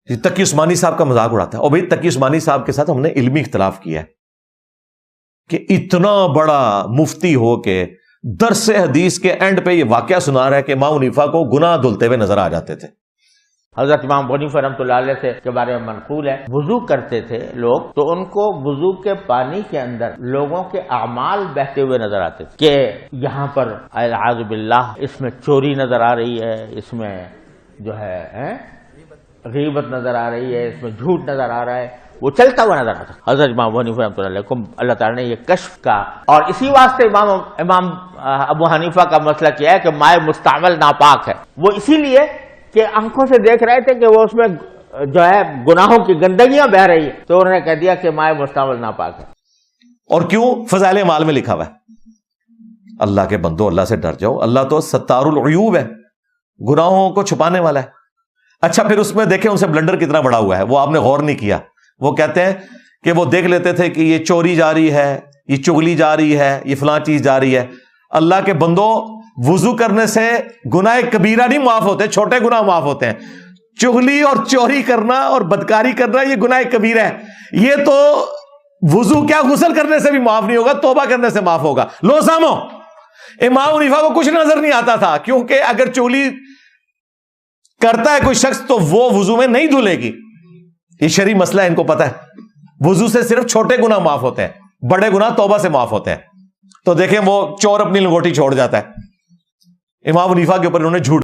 تقی عثمانی صاحب کا مذاق اڑاتا ہے. اور بھائی تقی عثمانی صاحب کے ساتھ ہم نے علمی اختلاف کیا ہے کہ اتنا بڑا مفتی ہو کے درس حدیث کے اینڈ پہ یہ واقعہ سنا رہا ہے کہ امام حنیفہ کو گناہ دھلتے ہوئے نظر آ جاتے تھے. حضرت امام ابو حنیفہ رحمۃ اللہ علیہ سے کے بارے میں منقول ہے، وضو کرتے تھے لوگ تو ان کو وضو کے پانی کے اندر لوگوں کے اعمال بہتے ہوئے نظر آتے تھے، کہ یہاں پر اعوذ باللہ اس میں چوری نظر آ رہی ہے، اس میں جو ہے غیبت نظر آ رہی ہے، اس میں جھوٹ نظر آ رہا ہے، وہ چلتا ہوا نظر آتا. حضرت امام ابو حنیفہ رحمۃ اللہ علیہ کو اللہ تعالیٰ نے یہ کشف کا، اور اسی واسطے امام ابو حنیفہ کا مسئلہ کیا ہے کہ مائع مستعمل ناپاک ہے. وہ اسی لیے کہ آنکھوں سے دیکھ رہے تھے کہ وہ اس میں جو ہے گناہوں کی گندگیاں بہ رہی ہے، تو انہوں نے کہہ دیا کہ مائع مستعمل ناپاک ہے. اور کیوں؟ فضائل اعمال میں لکھا ہوا ہے اللہ کے بندو اللہ سے ڈر جاؤ، اللہ تو ستار العیوب ہے، گناہوں کو چھپانے والا ہے. اچھا پھر اس میں دیکھیں ان سے بلنڈر کتنا بڑا ہوا ہے، وہ آپ نے غور نہیں کیا. وہ کہتے ہیں کہ وہ دیکھ لیتے تھے کہ یہ چوری جاری ہے، یہ چغلی جاری ہے، یہ فلاں چیز جاری ہے. اللہ کے بندو وضو کرنے سے گناہ کبیرہ نہیں معاف ہوتے، چھوٹے گناہ معاف ہوتے ہیں. چغلی اور چوری کرنا اور بدکاری کرنا یہ گناہ کبیرہ ہے. یہ تو وضو کیا غسل کرنے سے بھی معاف نہیں ہوگا، توبہ کرنے سے معاف ہوگا. لو سامو، امام حنیفہ کو کچھ نظر نہیں آتا تھا، کیونکہ اگر چغلی کرتا ہے کوئی شخص تو وہ وضو میں نہیں دھلے گی. یہ شرعی مسئلہ ہے، ان کو پتا ہے. وضو سے صرف چھوٹے گناہ معاف ہوتے ہیں، بڑے گناہ توبہ سے معاف ہوتے ہیں. تو دیکھیں وہ چور اپنی لنگوٹی چھوڑ جاتا ہے، امام حنیفہ کے اوپر انہوں نے جھوٹ